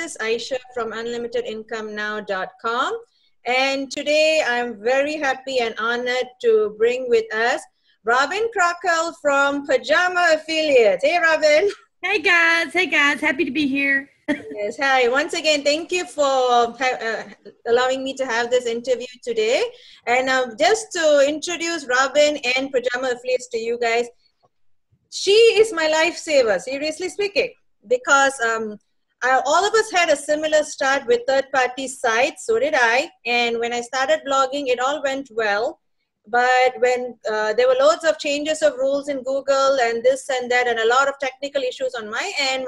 is Aisha from unlimitedincomenow.com. And today I'm very happy and honored to bring with us Robin Crockell from Pajama Affiliates. Hey, Robin. Hey guys, happy to be here. Yes, hi. Once again, thank you for allowing me to have this interview today. And just to introduce Robin and Pajama Affiliates to you guys, she is my lifesaver, seriously speaking, because all of us had a similar start with third-party sites, so did I. And when I started blogging, it all went well. But when there were loads of changes of rules in Google and this and that and a lot of technical issues on my end,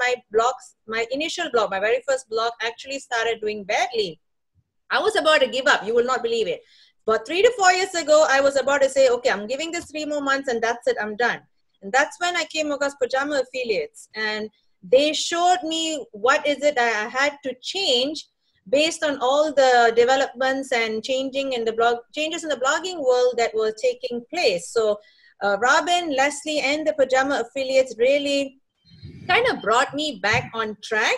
my initial blog, my very first blog actually started doing badly. I was about to give up. You will not believe it. But 3 to 4 years ago, I was about to say, okay, I'm giving this 3 more months and that's it, I'm done. And that's when I came across Pajama Affiliates. And they showed me what is it I had to change based on all the developments and changes in the blogging world that were taking place. So Robin, Leslie, and the Pajama Affiliates really kind of brought me back on track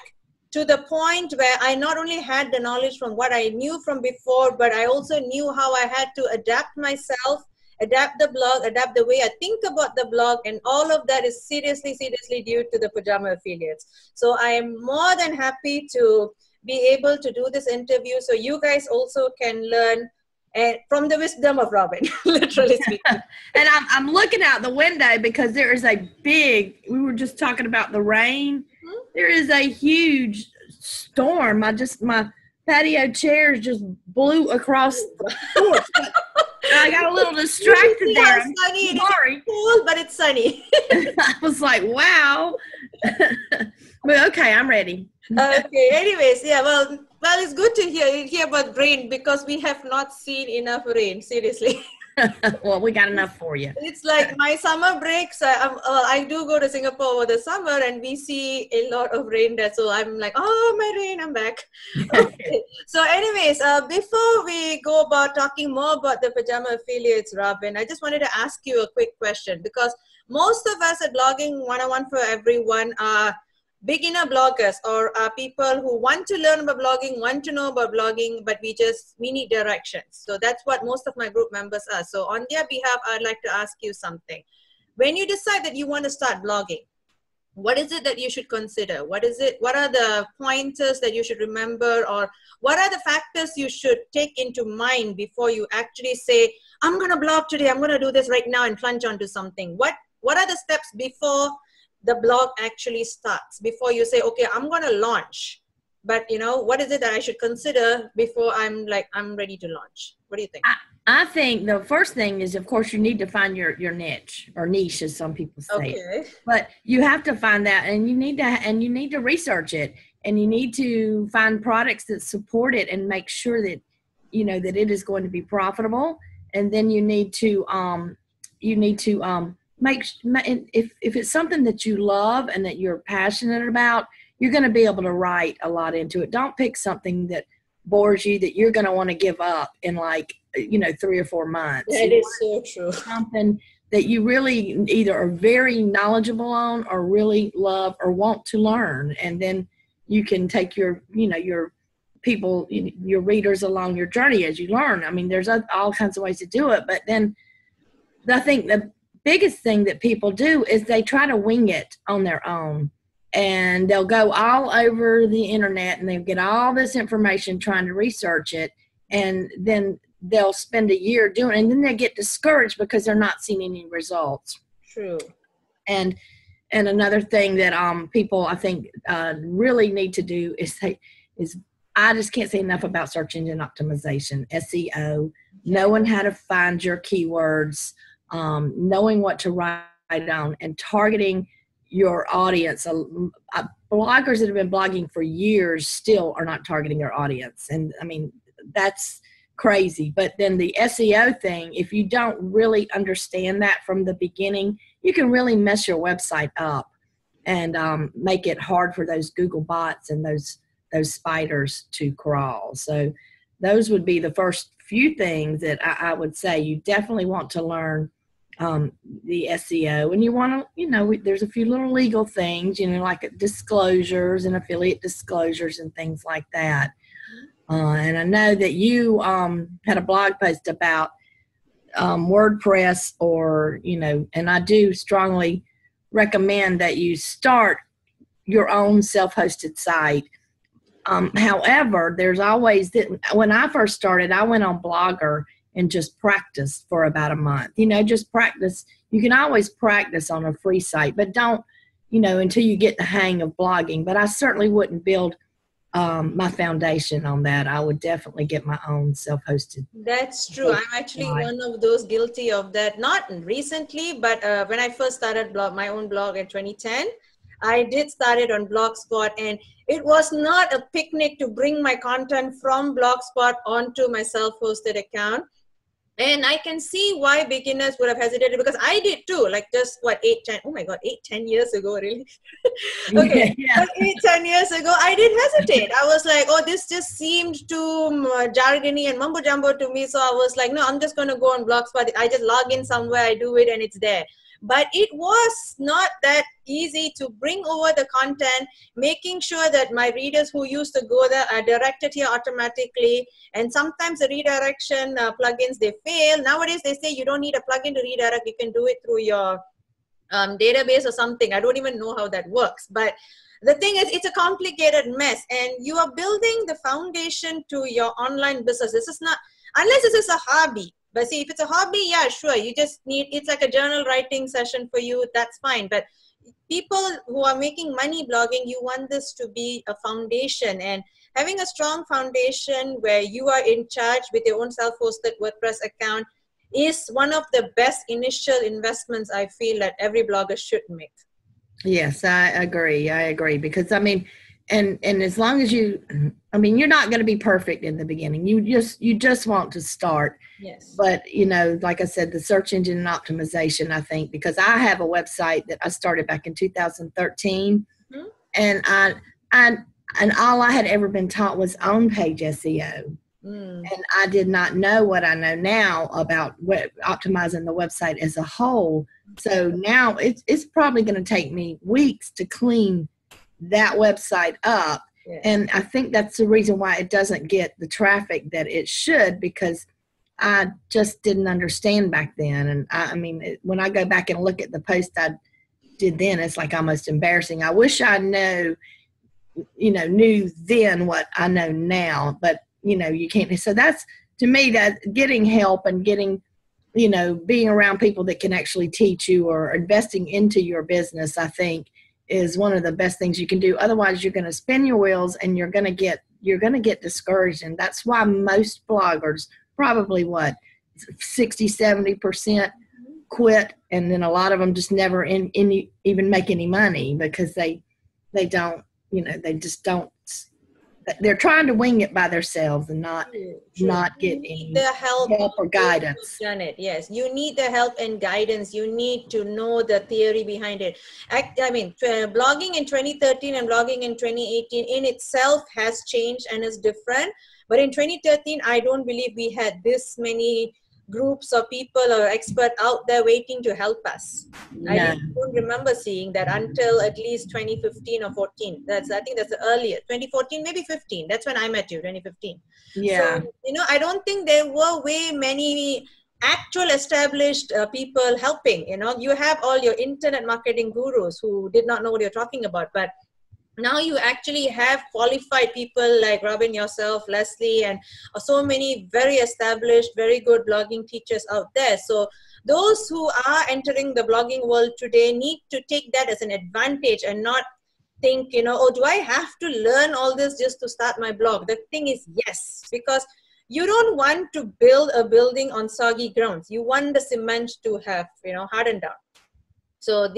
to the point where I not only had the knowledge from what I knew from before, but I also knew how I had to adapt myself, adapt the blog, adapt the way I think about the blog, and all of that is seriously due to the Pajama Affiliates. So I am more than happy to be able to do this interview so you guys also can learn from the wisdom of Robin, literally speaking. And I'm looking out the window because there is a we were just talking about the rain. Mm-hmm. There is a huge storm. My patio chairs just blew across the porch. I got a little distracted there. I'm sunny. Sorry. It's cool, but it's sunny. I was like, wow. But okay, I'm ready. Okay, anyways, yeah, well, it's good to hear about rain because we have not seen enough rain, seriously. Well, we got enough for you. It's like my summer breaks. I do go to Singapore over the summer and we see a lot of rain there. So I'm like, oh, my rain, I'm back. Okay. So anyways, before we go about talking more about the Pajama Affiliates, Robin, I just wanted to ask you a quick question because most of us at Blogging 101 for Everyone are beginner bloggers or are people who want to learn about blogging, want to know about blogging, but we need directions. So that's what most of my group members are. So on their behalf, I'd like to ask you something. When you decide that you want to start blogging, what is it that you should consider? What are the pointers that you should remember, or what are the factors you should take into mind before you actually say, I'm going to blog today, I'm going to do this right now and plunge onto something? What are the steps before the blog actually starts, before you say, okay, I'm going to launch, but what is it that I should consider before I'm ready to launch? What do you think? I think the first thing is, of course, you need to find your niche, or niche, as some people say. Okay. But you have to find that, and you need to research it, and you need to find products that support it and make sure that that it is going to be profitable. And then you need to if it's something that you love and that you're passionate about, you're going to be able to write a lot into it. Don't pick something that bores you, that you're going to want to give up in 3 or 4 months. That is so true. Something that you really either are very knowledgeable on or really love or want to learn. And then you can take your people, your readers along your journey as you learn. I mean, there's all kinds of ways to do it. But then I think the biggest thing that people do is they try to wing it on their own, and they'll go all over the internet and they'll get all this information trying to research it, and then they'll spend a year doing it, and then they get discouraged because they're not seeing any results. True. And another thing that people I think really need to do is I just can't say enough about search engine optimization, SEO, knowing how to find your keywords, knowing what to write on, and targeting your audience. Bloggers that have been blogging for years still are not targeting their audience. And I mean, that's crazy. But then the SEO thing, if you don't really understand that from the beginning, you can really mess your website up and make it hard for those Google bots and those spiders to crawl. So those would be the first few things that I would say you definitely want to learn the SEO, and you want to, there's a few little legal things, like disclosures and affiliate disclosures and things like that. And I know that you had a blog post about WordPress, and I do strongly recommend that you start your own self-hosted site. However, there's always when I first started, I went on Blogger and just practiced for about a month. Just practice. You can always practice on a free site, but don't, until you get the hang of blogging. But I certainly wouldn't build my foundation on that. I would definitely get my own self-hosted. That's true. I'm actually one of those guilty of that. Not recently, but when I first started my own blog in 2010, I did start it on Blogspot, and it was not a picnic to bring my content from Blogspot onto my self-hosted account. And I can see why beginners would have hesitated, because I did too, like just 10 years ago, really? Okay, yeah. 8-10 years ago, I did hesitate. I was like, oh, this just seemed too jargony and mumbo jumbo to me. So I was like, no, I'm just going to go on Blogspot. I just log in somewhere, I do it, and it's there. But it was not that easy to bring over the content, making sure that my readers who used to go there are directed here automatically. And sometimes the redirection plugins, they fail. Nowadays, they say you don't need a plugin to redirect. You can do it through your database or something. I don't even know how that works. But the thing is, it's a complicated mess. And you are building the foundation to your online business. This is not, unless this is a hobby. But see, if it's a hobby, yeah, sure. You just need, it's like a journal writing session for you. That's fine. But people who are making money blogging, you want this to be a foundation. And having a strong foundation where you are in charge with your own self-hosted WordPress account is one of the best initial investments I feel that every blogger should make. Yes, I agree. Because, and as long as you're not going to be perfect in the beginning. You just want to start. Yes. But, like I said, the search engine optimization, I think, because I have a website that I started back in 2013, and and all I had ever been taught was on-page SEO. And I did not know what I know now about optimizing the website as a whole. So now it's probably going to take me weeks to clean that website up. Yes. And I think that's the reason why it doesn't get the traffic that it should, because I just didn't understand back then. And when I go back and look at the post I did then, it's like almost embarrassing. I wish I knew then what I know now, but you can't. So that's, to me, that getting help and getting, being around people that can actually teach you or investing into your business, I think, is one of the best things you can do. Otherwise, you're going to spin your wheels and you're going to get discouraged. And that's why most bloggers, probably 60-70% quit, and then a lot of them just never even make any money, because they don't, they just don't. They're trying to wing it by themselves and not get any help or guidance. Done it. Yes, you need the help and guidance. You need to know the theory behind it. Blogging in 2013 and blogging in 2018 in itself has changed and is different. But in 2013, I don't believe we had this many groups of people or experts out there waiting to help us. No. I don't remember seeing that until at least 2015 or 14. I think that's the earliest. 2014, maybe 15. That's when I met you, 2015. Yeah. So, I don't think there were way many actual established people helping. You have all your internet marketing gurus who did not know what you're talking about, but now you actually have qualified people like Robin, yourself, Leslie, and so many very established, very good blogging teachers out there. So those who are entering the blogging world today need to take that as an advantage and not think, oh, do I have to learn all this just to start my blog? The thing is, yes, because you don't want to build a building on soggy grounds. You want the cement to have, hardened down. So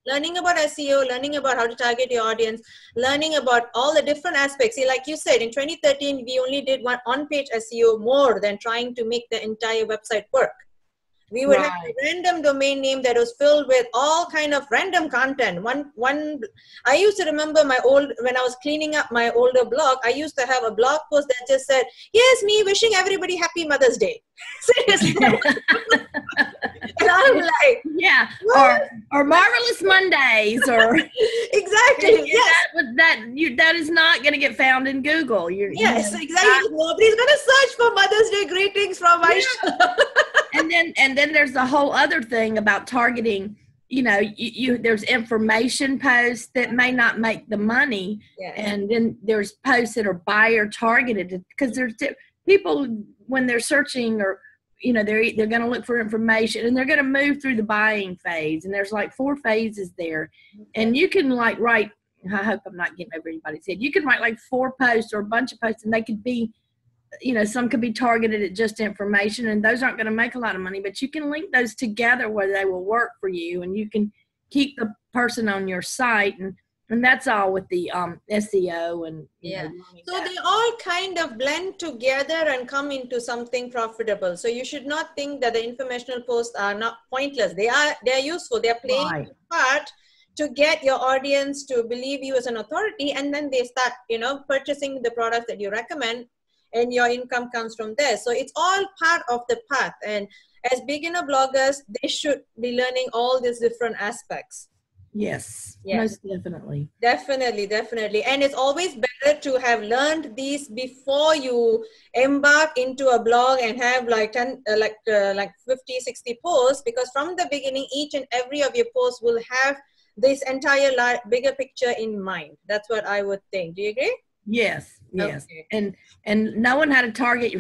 learning about SEO, learning about how to target your audience, learning about all the different aspects. See, like you said, in 2013, we only did one on-page SEO more than trying to make the entire website work. We would have a random domain name that was filled with all kind of random content. I used to remember when I was cleaning up my older blog, I used to have a blog post that just said, "Here's me wishing everybody happy Mother's Day." Seriously. And I'm like, yeah, what? or Marvelous Mondays, or Exactly. Yes. That is not going to get found in Google. Yes, exactly. Nobody's gonna search for Mother's Day greetings from Aisha. And then there's the whole other thing about targeting. There's information posts that may not make the money, and then there's posts that are buyer targeted, because there's people when they're searching, or they're going to look for information, and they're going to move through the buying phase, and there's like 4 phases there, and you can like write. I hope I'm not getting over anybody's head. You can write like 4 posts or a bunch of posts, and they could be, some could be targeted at just information, and those aren't going to make a lot of money, but you can link those together where they will work for you, and you can keep the person on your site, and that's all with the SEO and so they all kind of blend together and come into something profitable. So you should not think that the informational posts are not pointless. They're useful. They're playing a part to get your audience to believe you as an authority, and then they start purchasing the products that you recommend, and your income comes from there. So it's all part of the path. And as beginner bloggers, they should be learning all these different aspects. Yes, most definitely. Definitely. And it's always better to have learned these before you embark into a blog and have like 50, 60 posts, because from the beginning, each and every of your posts will have this entire bigger picture in mind. That's what I would think. Do you agree? Yes. Okay. And knowing how to target,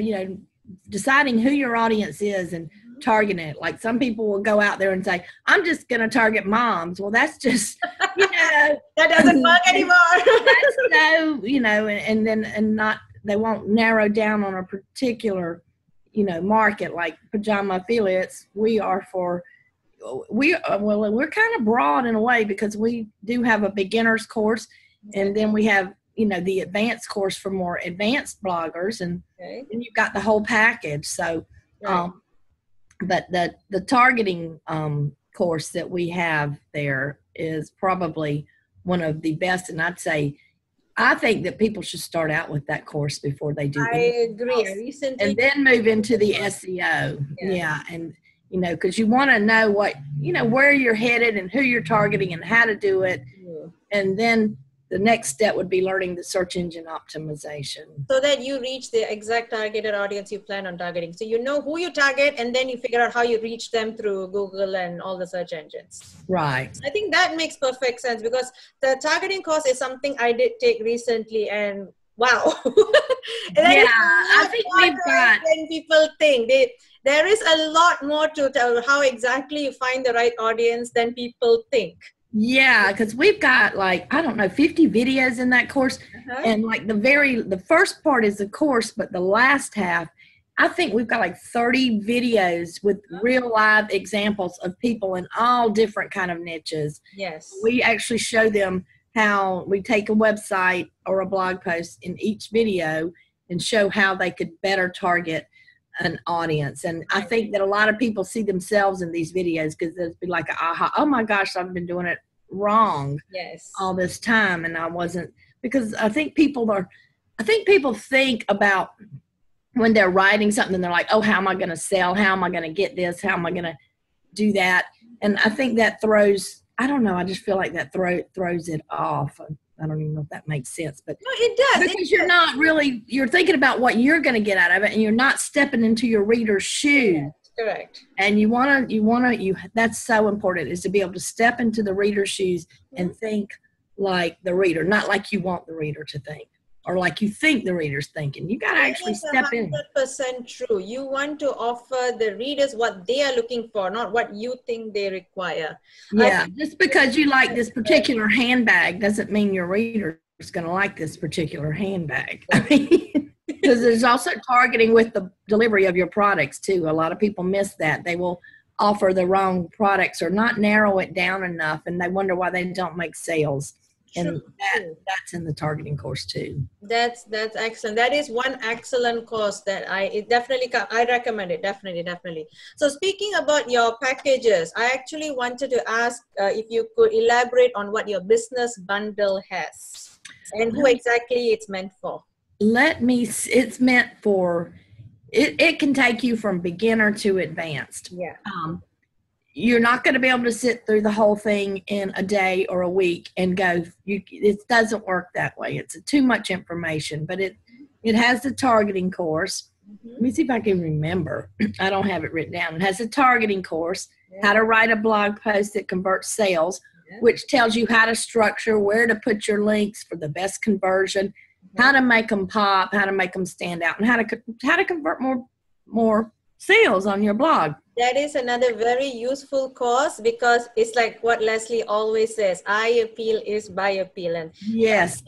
deciding who your audience is and targeting it. Like some people will go out there and say, I'm just going to target moms. Well, that's just, that doesn't work anymore. They won't narrow down on a particular, market. Like Pajama Affiliates, we're kind of broad in a way, because we do have a beginner's course, and then we have the advanced course for more advanced bloggers, and you've got the whole package. So but the targeting course that we have there is probably one of the best, and I think that people should start out with that course before they do I agree. And then move into the SEO. And because you want to know where you're headed and who you're targeting and how to do it. And then the next step would be learning the search engine optimization. So that you reach the exact targeted audience you plan on targeting. So you know who you target, and then you figure out how you reach them through Google and all the search engines. Right. I think that makes perfect sense, because the targeting course is something I did take recently, and wow. I think we've got... When people think there is a lot more to tell how exactly you find the right audience than people think. Yeah, because we've got 50 videos in that course. And the first part is the course, but the last half, I think we've got 30 videos with real live examples of people in all different kind of niches. Yes. We actually show them how we take a website or a blog post in each video and show how they could better target an audience. And I think that a lot of people see themselves in these videos, because they'll be like, aha, oh my gosh, I've been doing it wrong all this time, and I wasn't, because I think people think about when they're writing something, and they're like, oh, how am I going to sell? How am I going to get this? How am I going to do that? And I think that I don't know, I just feel like that throws it off. I don't even know if that makes sense, but no, it does. Because you're thinking about what you're going to get out of it, and you're not stepping into your reader's shoes. Yeah, correct. And that's so important, is to be able to step into the reader's shoes and think like the reader, not like you want the reader to think, or like you think the reader's thinking. You got to actually step in. 100% true. You want to offer the readers what they are looking for, not what you think they require. Yeah, just because you like this particular handbag doesn't mean your reader is going to like this particular handbag. I mean, because there's also targeting with the delivery of your products too. A lot of people miss that. They will offer the wrong products or not narrow it down enough, and they wonder why they don't make sales. And that's in the targeting course too. That's excellent. That is one excellent course that I recommend it. Definitely. So speaking about your packages, I actually wanted to ask if you could elaborate on what your business bundle has and who exactly it's meant for. It's meant for, it can take you from beginner to advanced. Yeah. you're not going to be able to sit through the whole thing in a day or a week and go, it doesn't work that way. It's too much information, but it has the targeting course. Let me see if I can remember. I don't have it written down. It has a targeting course, how to write a blog post that converts sales, which tells you how to structure, where to put your links for the best conversion, how to make them pop, how to make them stand out, and how to convert more sales on your blog. That is another very useful course, because it's like what Leslie always says, eye appeal is buy appeal. And yes,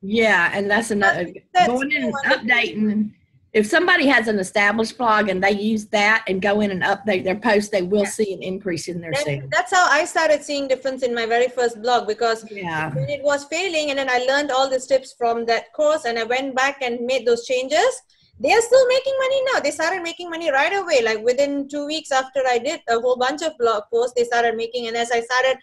Yeah, and that's another, going in and updating. If somebody has an established blog and they use that and go in and update their post, they will see an increase in their sales. That's how I started seeing difference in my very first blog, because when it was failing, and then I learned all the tips from that course, and I went back and made those changes. They are still making money now. They started making money right away. Like within 2 weeks after I did a whole bunch of blog posts, they started making. And as I started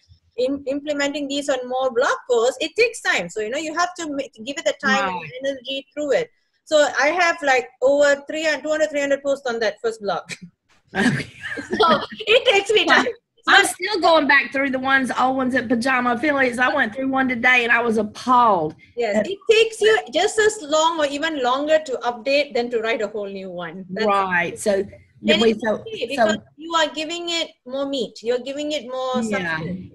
implementing these on more blog posts, it takes time. So, you have to give it the time and energy through it. So I have like over 200, 300 posts on that first blog. Okay. So it takes me time. I'm still going back through the old ones at Pajama Affiliates. I went through one today and I was appalled. Yes, it takes you just as long or even longer to update than to write a whole new one. Right. So, because you are giving it more meat. You're giving it more substance,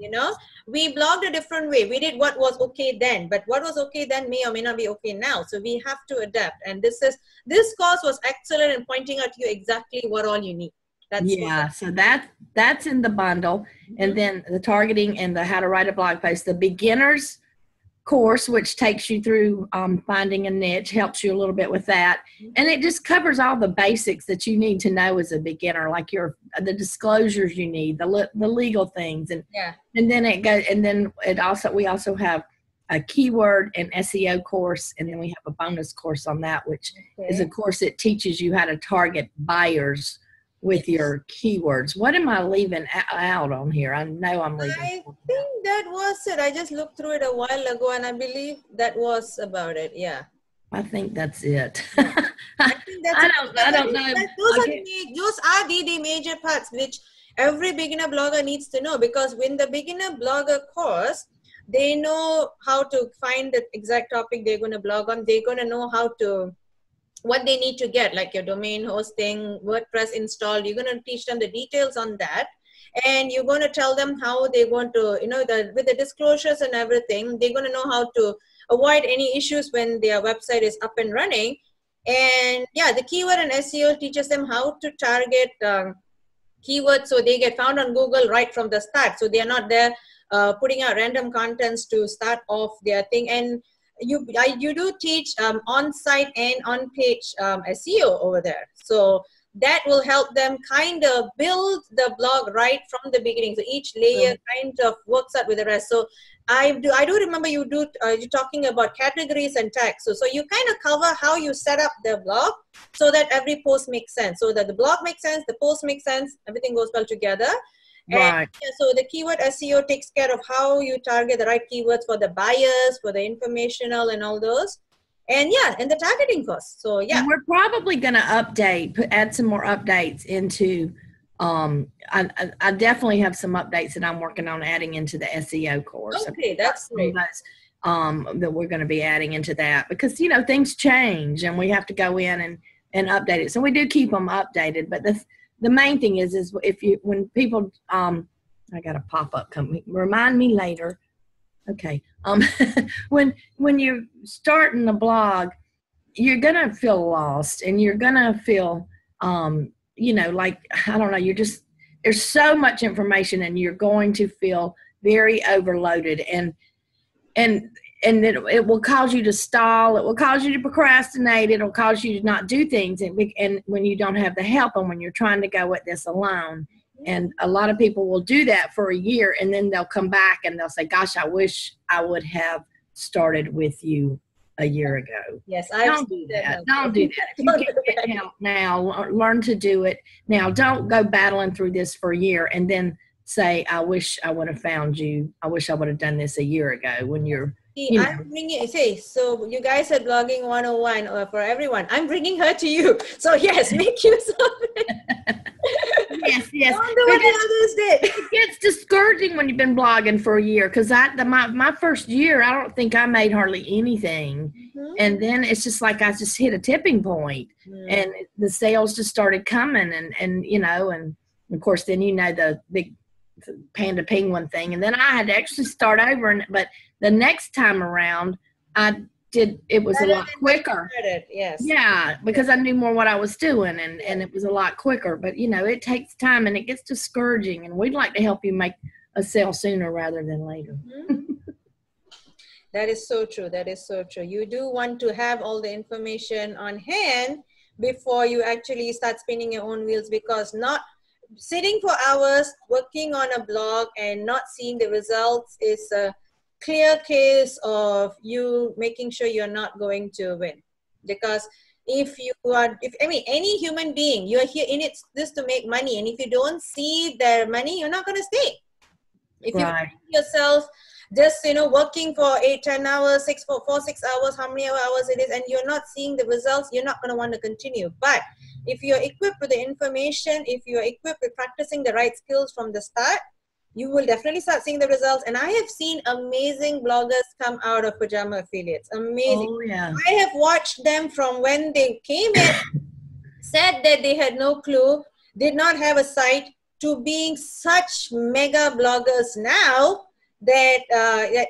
We blogged a different way. We did what was okay then, but what was okay then may or may not be okay now. So we have to adapt. And this course was excellent in pointing out to you exactly what all you need. So that's in the bundle. And then the targeting and the how to write a blog post, the beginners course, which takes you through finding a niche, helps you a little bit with that. And it just covers all the basics that you need to know as a beginner, like the disclosures you need, the legal things. And then we also have a keyword and SEO course. And then we have a bonus course on that, which is a course that teaches you how to target buyers with your keywords. What am I leaving out on here? I know I'm leaving. I think that was it. I just looked through it a while ago, and I believe that was about it. Yeah. I think that's it. I think that's I don't know. Those are the major parts which every beginner blogger needs to know, because when the beginner blogger course, they know how to find the exact topic they're going to blog on. They're going to know what they need to get, like your domain hosting, WordPress installed. You're going to teach them the details on that. And you're going to tell them how they're going to, with the disclosures and everything, they're going to know how to avoid any issues when their website is up and running. And the keyword and SEO teaches them how to target keywords so they get found on Google right from the start. So they are not there putting out random contents to start off their thing. And you do teach on-site and on-page SEO over there. So that will help them kind of build the blog right from the beginning. So each layer kind of works out with the rest. So I do remember you're talking about categories and tags. So you kind of cover how you set up the blog so that every post makes sense. So that the blog makes sense, the post makes sense, everything goes well together. Right. And so the keyword SEO takes care of how you target the right keywords for the buyers, for the informational and all those. And and the targeting costs. So and we're probably going to add some more updates into, I definitely have some updates that I'm working on adding into the SEO course. Okay, that's great. That we're going to be adding into that, because, things change and we have to go in and update it. So we do keep them updated, but the main thing is when people, I got a pop-up coming, remind me later. Okay. When you're starting a blog, you're going to feel lost and you're going to feel, like, I don't know, there's so much information and you're going to feel very overloaded and it will cause you to stall. It will cause you to procrastinate. It'll cause you to not do things. And when you don't have the help and when you're trying to go at this alone, and a lot of people will do that for a year and then they'll come back and they'll say, gosh, I wish I would have started with you a year ago. Yes, don't do that. Don't do that. If you get help now, learn to do it now. Don't go battling through this for a year and then say, I wish I would have found you. I wish I would have done this a year ago when you're, See, you know. I'm bringing, say, so you guys are blogging 101 for everyone. I'm bringing her to you. So yes, make use of it. Yes, yes. Don't do what the others did. It gets discouraging when you've been blogging for a year, because my first year, I don't think I made hardly anything. Mhm. And then it's just like I just hit a tipping point, and the sales just started coming, and you know, and of course then the big Panda Penguin thing, and then I had to actually start over. But the next time around, it was a lot quicker. Yes. Yeah, because I knew more what I was doing, and it was a lot quicker. But you know, it takes time, and it gets discouraging, and we'd like to help you make a sale sooner rather than later. That is so true. That is so true. You do want to have all the information on hand before you actually start spinning your own wheels, because not sitting for hours working on a blog and not seeing the results is a clear case of you making sure you're not going to win. Because if any human being, you're here in it this to make money, and if you don't see their money, you're not going to stay. If you find yourself just working for 8-10 hours, 6 hours, how many hours it is, and you're not seeing the results, you're not going to want to continue. But if you're equipped with the information, if you're equipped with practicing the right skills from the start, you will definitely start seeing the results. And I have seen amazing bloggers come out of Pajama Affiliates. Amazing. Oh, yeah. I have watched them from when they came in, said that they had no clue, did not have a site, to being such mega bloggers now that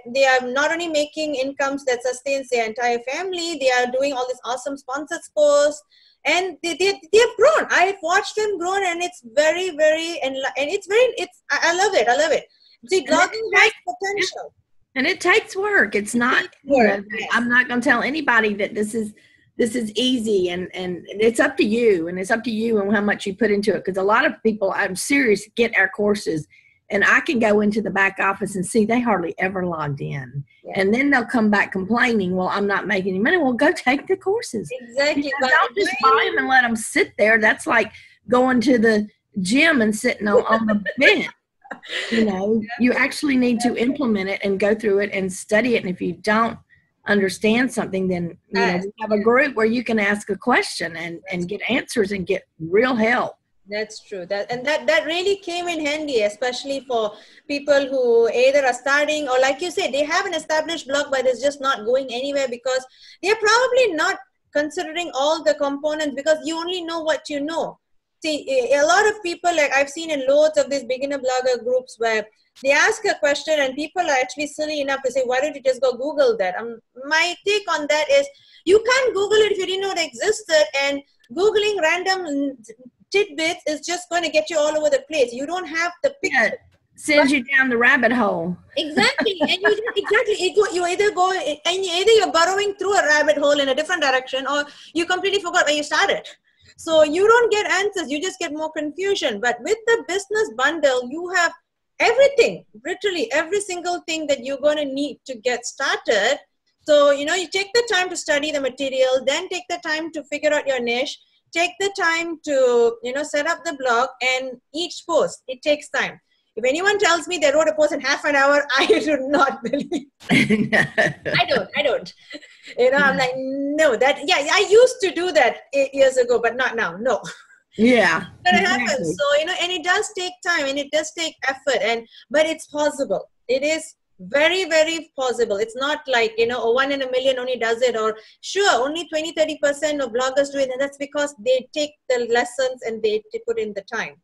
they are not only making incomes that sustains their entire family, they are doing all these awesome sponsored posts, and they've grown. I've watched them grow, and it's very, very, I love it. I love it. See, blogging has potential. And it takes work. It's not, I'm not going to tell anybody that this is easy, and it's up to you, and it's up to you and how much you put into it. Because a lot of people, I'm serious, get our courses, and I can go into the back office and see they hardly ever logged in. Yeah. And then they'll come back complaining, well, I'm not making any money. Well, go take the courses. Exactly. Don't just buy them and let them sit there. That's like going to the gym and sitting on the bench. You actually need to implement it and go through it and study it. And if you don't understand something, then we have a group where you can ask a question and get answers and get real help. That's true. That really came in handy, especially for people who either are starting, or like you said, they have an established blog but it's just not going anywhere because they're probably not considering all the components, because you only know what you know. See, a lot of people, like I've seen in loads of these beginner blogger groups, where they ask a question and people are actually silly enough to say, why don't you just go Google that? My take on that is, you can't Google it if you didn't know it existed, and Googling random tidbits is just going to get you all over the place. You don't have the picture. Yeah, sends you down the rabbit hole. Exactly. And you either you're burrowing through a rabbit hole in a different direction, or you completely forgot where you started. So you don't get answers, you just get more confusion. But with the business bundle, you have everything, literally every single thing that you're going to need to get started. So, you take the time to study the material, then take the time to figure out your niche, take the time to, set up the blog, and each post, it takes time. If anyone tells me they wrote a post in half an hour, I do not believe. I don't. I'm like, no, I used to do that 8 years ago, but not now. No. Yeah. But it happens. So, and it does take time, and it does take effort, but it's possible. It is very, very possible. It's not like, 1 in a million only does it, or sure, only 20-30% of bloggers do it, and that's because they take the lessons and they put in the time.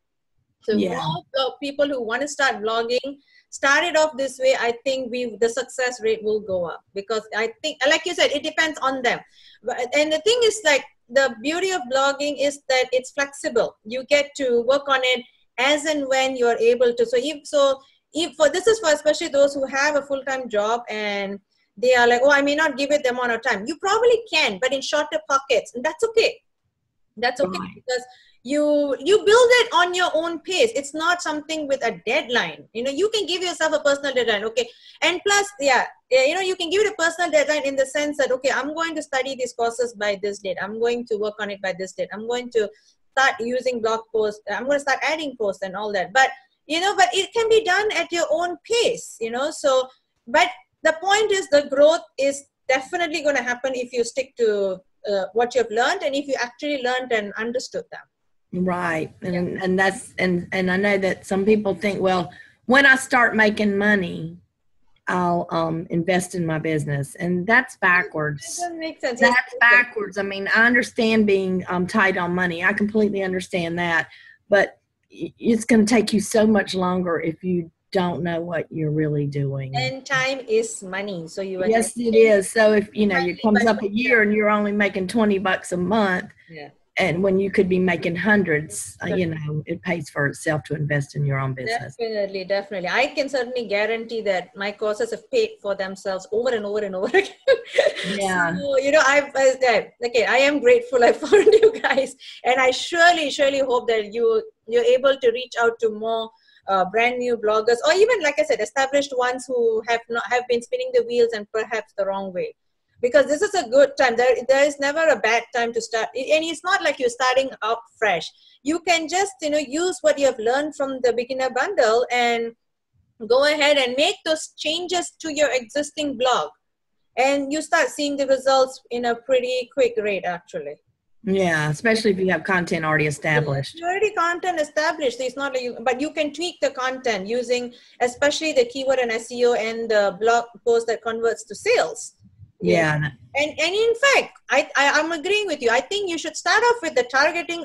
So more people who want to start blogging, start it off this way. I think the success rate will go up, because I think, like you said, it depends on them. And the thing is, like, the beauty of blogging is that it's flexible. You get to work on it as and when you're able to. This is for especially those who have a full-time job and they are like, oh, I may not give it the amount of time. You probably can, but in shorter pockets, and that's okay. That's okay, because you build it on your own pace. It's not something with a deadline. You can give yourself a personal deadline, okay? And plus, you can give it a personal deadline in the sense that, okay, I'm going to study these courses by this date. I'm going to work on it by this date. I'm going to start using blog posts. I'm going to start adding posts and all that. But but it can be done at your own pace, so, but the point is the growth is definitely going to happen if you stick to what you've learned and if you actually learned and understood them. Right. And that's, and I know that some people think, well, when I start making money, I'll invest in my business. And that's backwards. That doesn't make sense. That's backwards. I mean, I understand being tight on money. I completely understand that. But it's going to take you so much longer if you don't know what you're really doing. And time is money. So yes, it is. So if, it comes up a year and you're only making $20 a month, and when you could be making hundreds, it pays for itself to invest in your own business. Definitely. I can certainly guarantee that my courses have paid for themselves over and over and over again. Yeah. So, I am grateful I found you guys. And I surely hope that you're able to reach out to more brand new bloggers, or even, like I said, established ones who have been spinning the wheels and perhaps the wrong way. Because this is a good time. There is never a bad time to start. And it's not like you're starting out fresh. You can just, use what you have learned from the beginner bundle and go ahead and make those changes to your existing blog. And you start seeing the results in a pretty quick rate, actually. Yeah, especially if you have content already established. You already content established. It's not like but you can tweak the content using especially the keyword and SEO and the blog post that converts to sales. Yeah. And in fact, I'm agreeing with you. I think you should start off with the targeting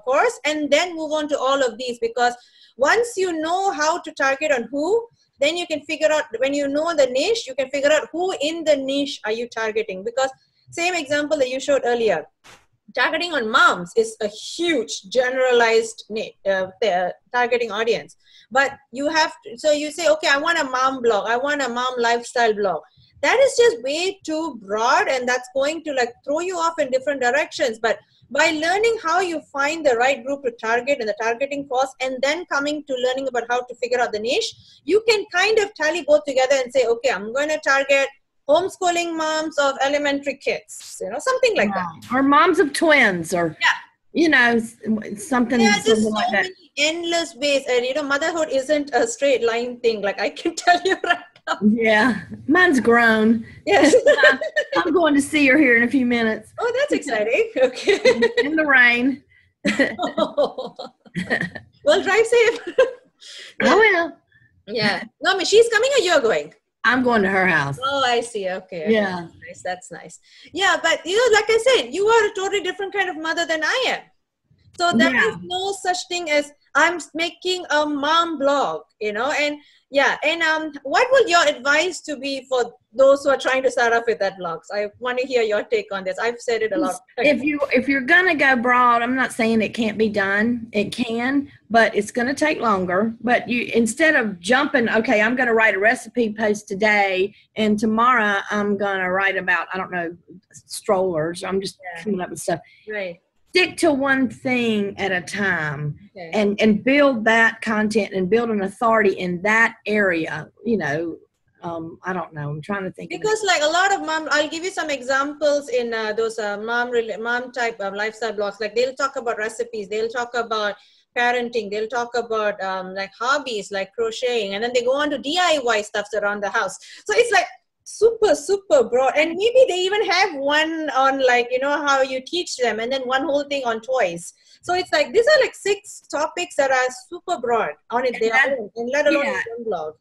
course and then move on to all of these, because once you know how to target on who, then you can figure out, when you know the niche, you can figure out who in the niche are you targeting. Because same example that you showed earlier, targeting on moms is a huge generalized targeting audience. But you have to, so you say, okay, I want a mom blog. I want a mom lifestyle blog. That is just way too broad, and that's going to throw you off in different directions. But by learning how you find the right group to target in the targeting course, and then coming to learning about how to figure out the niche, you can kind of tally both together and say, okay, I'm going to target homeschooling moms of elementary kids, something like that. Or moms of twins, or, something, just something like that. Many endless ways. And, motherhood isn't a straight line thing. I can tell you right now. Yeah, mine's grown. Yes. I'm going to see her here in a few minutes. Oh, that's exciting. Okay. In the rain. Well, drive safe. I will. Yeah. No, she's coming or you're going? I'm going to her house. Oh, I see. Okay. Yeah. That's nice. Yeah, but like I said, you are a totally different kind of mother than I am. So there is no such thing as I'm making a mom blog, and what would your advice to be for those who are trying to start off with that blogs? I want to hear your take on this. I've said it a lot. If you're gonna go broad, I'm not saying it can't be done. It can, but it's gonna take longer. But you, instead of jumping, okay, I'm gonna write a recipe post today, and tomorrow I'm gonna write about, I don't know, strollers. I'm just coming up with stuff. Right. Stick to one thing at a time, and build that content and build an authority in that area. I don't know. I'm trying to think. Because a lot of mom, I'll give you some examples in those mom type of lifestyle blogs. They'll talk about recipes. They'll talk about parenting. They'll talk about hobbies like crocheting, and then they go on to DIY stuffs around the house. So it's super broad, and maybe they even have one on how you teach them, and then one whole thing on toys. So it's these are 6 topics that are super broad on it, and let alone one blog.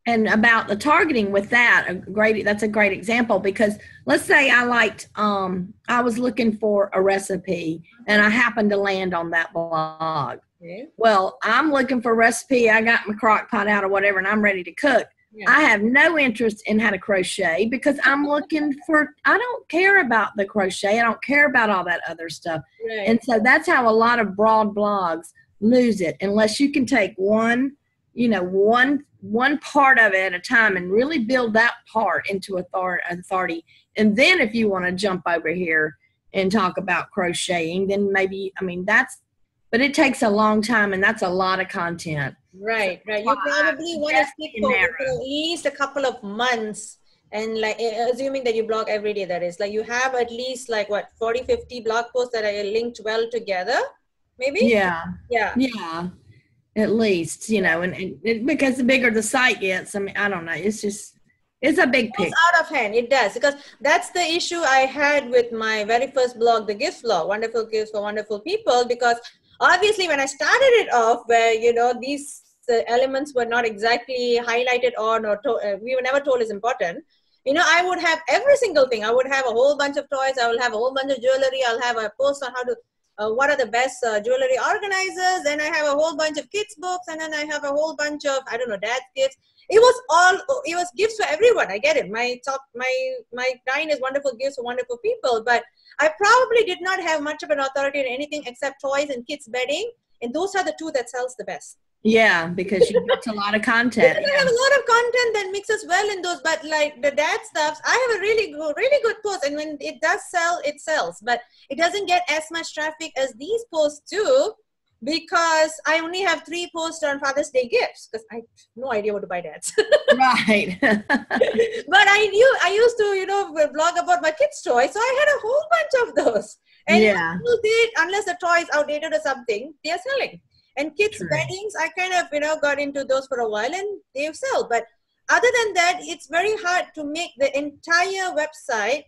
And about the targeting with that, that's a great example, because let's say I was looking for a recipe and I happened to land on that blog. Okay. Well, I'm looking for a recipe. I got my crock pot out or whatever, and I'm ready to cook. Yeah. I have no interest in how to crochet, because I'm looking for, I don't care about the crochet. I don't care about all that other stuff. Right. And so that's how a lot of broad blogs lose it, unless you can take one part of it at a time and really build that part into authority. And then if you want to jump over here and talk about crocheting, then maybe, but it takes a long time, and that's a lot of content. Right. You probably want to stick for at least a couple of months, and assuming that you blog every day, that is, you have at least 40-50 blog posts that are linked well together, maybe. Yeah. at least, you know, and because the bigger the site gets, I mean, I don't know. It's just, it's a big picture. It's out of hand. It does, because that's the issue I had with my very first blog, The Gift Blog, Wonderful Gifts for Wonderful People, because obviously when I started it off, where, you know, these elements were not exactly highlighted on, or we were never told is important. You know, I would have every single thing. I would have a whole bunch of toys. I will have a whole bunch of jewelry. I'll have a post on how to, what are the best jewelry organizers. Then I have a whole bunch of kids books. And then I have a whole bunch of, I don't know, dad's gifts. It was gifts for everyone. I get it. My line is Wonderful Gifts for Wonderful People. But I probably did not have much of an authority in anything except toys and kids bedding. And those are the two that sells the best. Yeah, because you get a lot of content. I have a lot of content that mixes well in those, but like the dad stuff, I have a really good post, and when it does sell, it sells, but it doesn't get as much traffic as these posts do, because I only have 3 posts on Father's Day gifts, because I have no idea what to buy dads. Right. But I used to, you know, blog about my kids' toys, so I had a whole bunch of those. And people did, unless the toy is outdated or something, they're selling. And kids' beddings, I kind of, you know, got into those for a while, and they sell. But other than that, it's very hard to make the entire website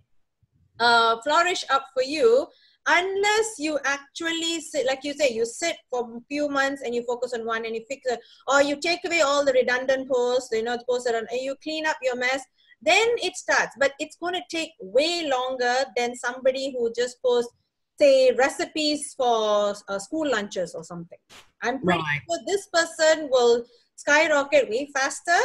flourish up for you, unless you actually sit, like you say, you sit for a few months and you focus on one and you fix it, or you take away all the redundant posts, you know, posted on, and you clean up your mess, then it starts. But it's going to take way longer than somebody who just posts, say, recipes for school lunches or something. I'm pretty sure this person will skyrocket way faster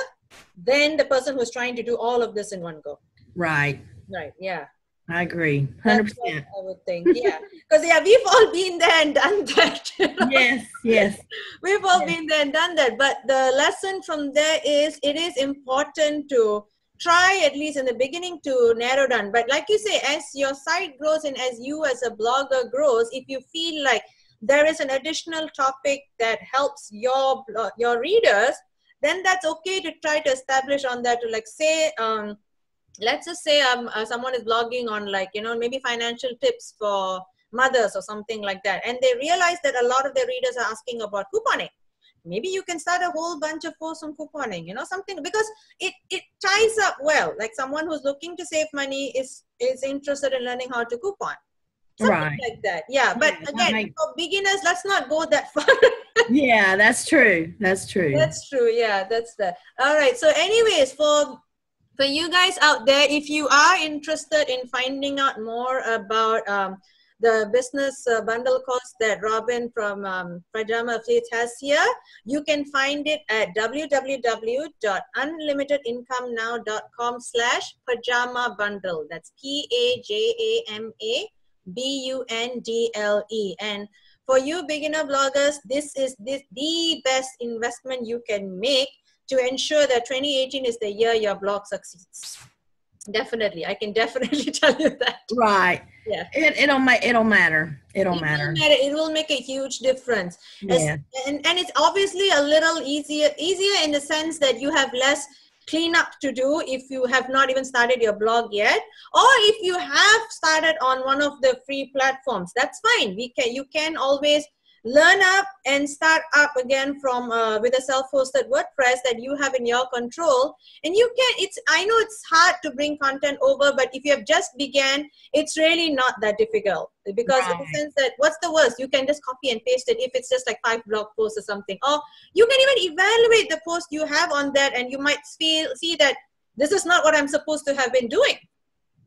than the person who's trying to do all of this in one go. Right. Right. Yeah. I agree. 100%. That's what I would think. Yeah. Because we've all been there and done that. You know? Yes. Yes. We've all been there and done that. But the lesson from there is, it is important to try, at least in the beginning, to narrow down. But like you say, as your site grows and as you as a blogger grows, if you feel like there is an additional topic that helps your readers, then that's okay to try to establish on that. To like say, let's just say someone is blogging on, like, you know, maybe financial tips for mothers or something like that, and they realize that a lot of their readers are asking about couponing. Maybe you can start a whole bunch of posts on couponing, you know, something, because it ties up well. Like someone who's looking to save money is interested in learning how to coupon. Something like that. Yeah. But again, for beginners, let's not go that far. Yeah, that's true. That's true. That's true. Yeah, that's that. All right. So anyways, for you guys out there, if you are interested in finding out more about the business bundle course that Robin from Pajama Affiliates has here, you can find it at www.unlimitedincomenow.com/pajama bundle. That's PAJAMA BUNDLE. And for you beginner bloggers, this is the best investment you can make to ensure that 2018 is the year your blog succeeds. Definitely, I can definitely tell you that. Right. Yeah. It'll matter. It will make a huge difference. Yeah. And it's obviously a little easier in the sense that you have less cleanup to do if you have not even started your blog yet, or if you have started on one of the free platforms. That's fine. You can always learn up and start up again from with a self-hosted WordPress that you have in your control. And you can, I know it's hard to bring content over, but if you have just began, it's really not that difficult, because in the sense that, what's the worst? You can just copy and paste it if it's just like 5 blog posts or something. Or you can even evaluate the post you have on that, and you might see that this is not what I'm supposed to have been doing.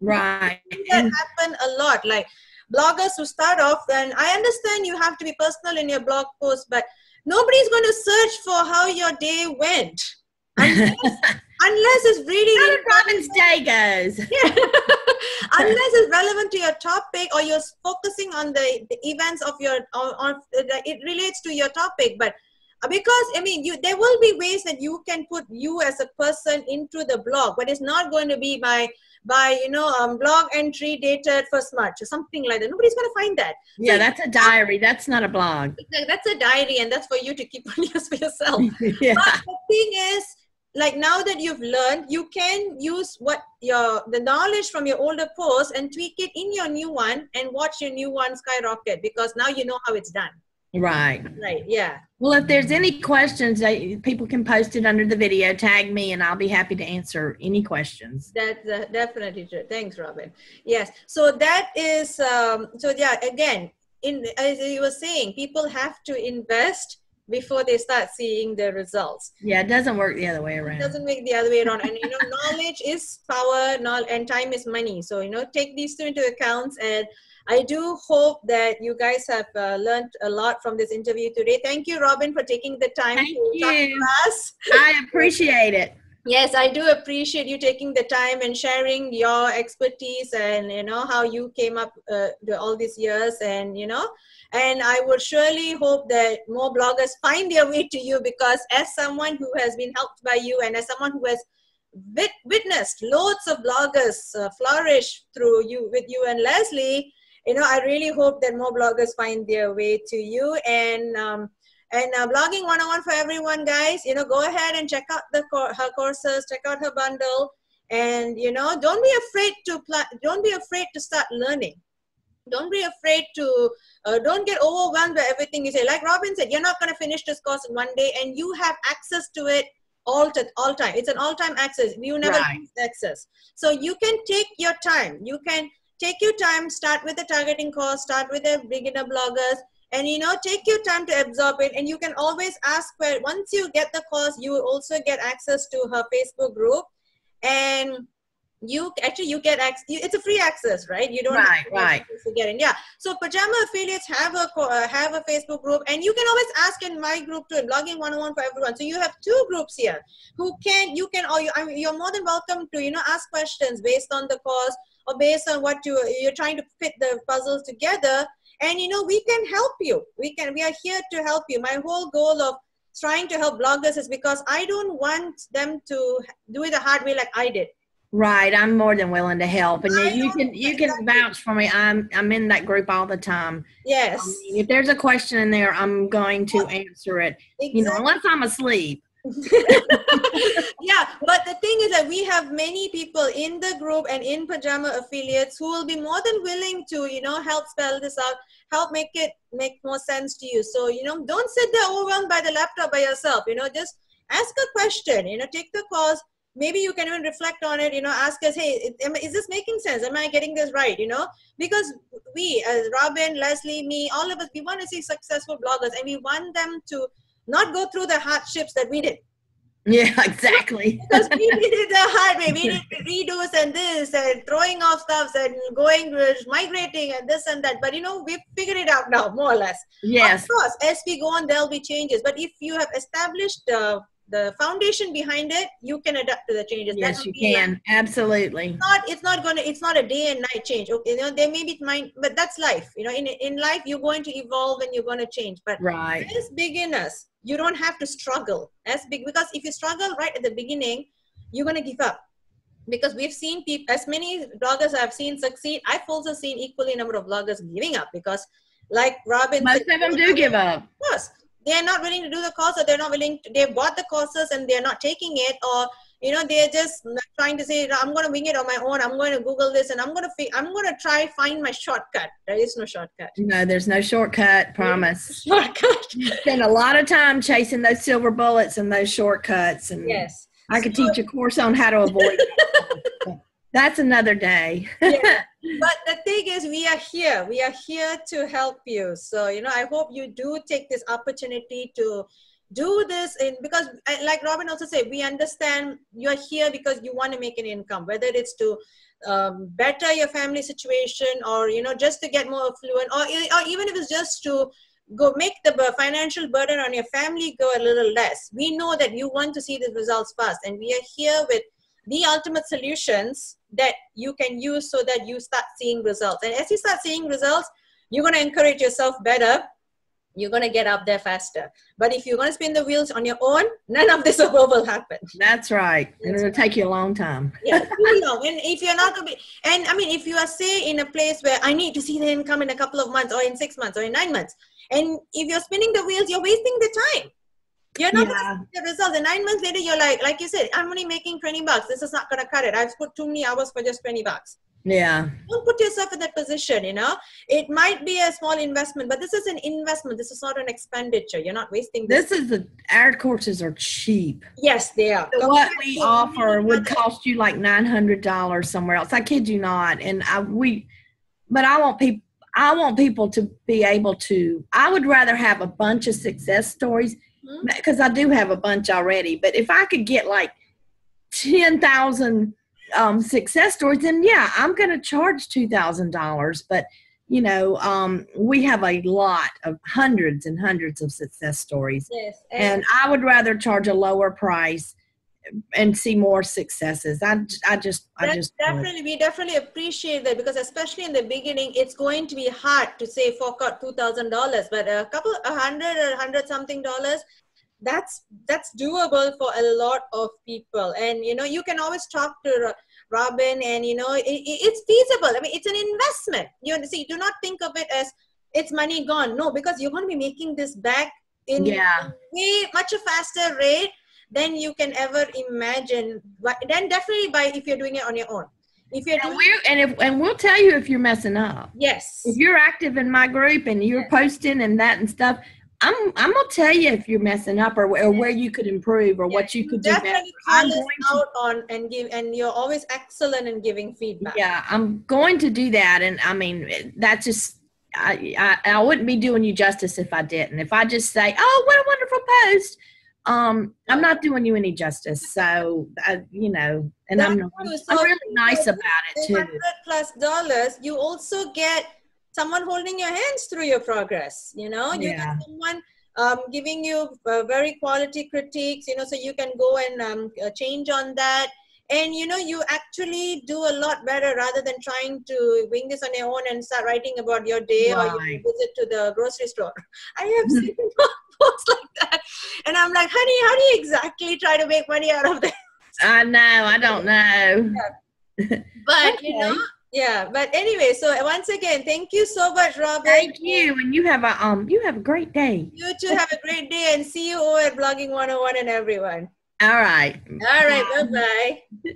Right. That happen a lot. Like, bloggers who start off, then I understand you have to be personal in your blog post, but nobody's going to search for how your day went unless it's really how Robin's day goes. Yeah. Unless it's relevant to your topic, or you're focusing on the events of your it relates to your topic. But because I mean, there will be ways that you can put you as a person into the blog, but it's not going to be by blog entry dated 1st March or something like that. Nobody's going to find that. Yeah, so that's a diary. That's not a blog. That's a diary, and that's for you to keep on use for yourself. Yeah. But the thing is, like, now that you've learned, you can use the knowledge from your older posts and tweak it in your new one, and watch your new one skyrocket, because now you know how it's done. Right. Right. Yeah. Well, if there's any questions, people can post it under the video, tag me, and I'll be happy to answer any questions. That's definitely true. Thanks, Robin. Yes. So that is, so yeah, again, as you were saying, people have to invest before they start seeing the results. Yeah, it doesn't work the other way around. It doesn't work the other way around. And, knowledge is power, and time is money. So, take these two into account. And I do hope that you guys have learned a lot from this interview today. Thank you, Robin, for taking the time to talk to us. I appreciate it. Yes, I do appreciate you taking the time and sharing your expertise and, how you came up all these years and, and I would surely hope that more bloggers find their way to you, because as someone who has been helped by you and as someone who has witnessed loads of bloggers flourish with you and Leslie, I really hope that more bloggers find their way to you. And Blogging 101 for everyone, guys, go ahead and check out her courses, check out her bundle, and don't be afraid to start learning. Don't be afraid to don't get overwhelmed by everything you say. Like Robin said, you're not going to finish this course in one day, and you have access to it all time. It's an all-time access. You never lose access. So you can take your time. You can take your time. Start with the targeting course. Start with the beginner bloggers. And, take your time to absorb it. And you can always ask once you get the course, you will also get access to her Facebook group. And you get access. It's a free access, right? You don't have to get in. Yeah. So Pajama affiliates have a Facebook group, and you can always ask in my group too, Blogging 101 for everyone. So you have two groups here you're more than welcome to, ask questions based on the course or based on what you're trying to fit the puzzles together. And, we can help you. We are here to help you. My whole goal of trying to help bloggers is because I don't want them to do it the hard way like I did. Right. I'm more than willing to help. And you can vouch for me. I'm in that group all the time. Yes. If there's a question in there, I'm going to answer it, unless I'm asleep. Yeah, but the thing is that we have many people in the group and in Pajama affiliates who will be more than willing to, help spell this out, help make more sense to you. So, don't sit there overwhelmed by the laptop by yourself. Just ask a question, take the course. Maybe you can even reflect on it, ask us, hey, is this making sense? Am I getting this right? Because we, as Robin, Leslie, me, all of us, we want to see successful bloggers, and we want them to not go through the hardships that we did. Yeah, exactly. Because we did it the hard way. We did redos and this and throwing off stuff and migrating and this and that. But, we've figured it out now, more or less. Yes. Of course, as we go on, there'll be changes. But if you have established the foundation behind it, you can adapt to the changes. Yes, you can. Absolutely. It's not a day and night change. Okay, there may be but that's life. In life, you're going to evolve and you're going to change. But as beginners, you don't have to struggle because if you struggle right at the beginning, you're going to give up. Because we've seen people, as many bloggers I've seen succeed, I've also seen equally number of bloggers giving up because, like Robin, most of them do give up. Of course. They're not willing to do the course, or they're not willing to, they bought the courses and they're not taking it, or they're just trying to say, I'm going to wing it on my own. I'm going to Google this and I'm going to find my shortcut. There is no shortcut. No, there's no shortcut, promise. Shortcut. You spend a lot of time chasing those silver bullets and those shortcuts, and yes, I could teach a course on how to avoid it. That's another day. Yeah. But the thing is, we are here to help you. So, I hope you do take this opportunity to do this because like Robin also said, we understand you're here because you want to make an income, whether it's to better your family situation or, just to get more affluent or even if it's just to go make the financial burden on your family go a little less. We know that you want to see the results fast, and we are here with the ultimate solutions that you can use so that you start seeing results. And as you start seeing results, you're going to encourage yourself better. You're going to get up there faster. But if you're going to spin the wheels on your own, none of this will happen. That's right. And it'll take you a long time. Yeah, really long. And if you're not going to be, and I mean, if you are, say, in a place where I need to see the income in a couple of months or in 6 months or in 9 months, and if you're spinning the wheels, you're wasting the time. You're not going to see the results. And 9 months later, you're like you said, I'm only making $20. This is not going to cut it. I've put too many hours for just $20. Yeah. Don't put yourself in that position, you know. It might be a small investment, but this is an investment. This is not an expenditure. You're not wasting this. Our courses are cheap. Yes, they are. So what we offer would cost you like $900 somewhere else. I kid you not. And but I want people to be able to, I would rather have a bunch of success stories because I do have a bunch already. But if I could get like 10,000 success stories, then yeah, I'm going to charge $2,000. But you know, we have a lot of hundreds and hundreds of success stories. Yes, and I would rather charge a lower price and see more successes. We definitely appreciate that, because especially in the beginning, it's going to be hard to say fork out $2,000, but a hundred something dollars, that's doable for a lot of people. And you know, you can always talk to Robin, and you know, it's feasible. I mean, it's an investment. You see, do not think of it as it's money gone. No, because you're going to be making this back in way much a faster rate than you can ever imagine. But then definitely if you're doing it on your own. If you're and we'll tell you if you're messing up. Yes. If you're active in my group and you're posting and that and stuff, I'm gonna tell you if you're messing up or where you could improve or what you could do better. Definitely call us out on and give, and you're always excellent in giving feedback. Yeah, I'm going to do that, and I mean that's just I wouldn't be doing you justice if I didn't. If I just say, "Oh, what a wonderful post," I'm not doing you any justice. So you know, and I'm really nice about it too. $100+ you also get someone holding your hands through your progress. You know, you get someone giving you very quality critiques, you know, so you can go and change on that. And, you know, you actually do a lot better rather than trying to wing this on your own and start writing about your day or your visit to the grocery store. I have seen posts like that. And I'm like, honey, how do you exactly try to make money out of this? I know. I don't know. Yeah. But, you know. Yeah, but anyway, so once again, thank you so much, Robin. Thank you, and you have a great day. You too have a great day, and see you over at Blogging 101 and everyone. All right. All right, bye-bye.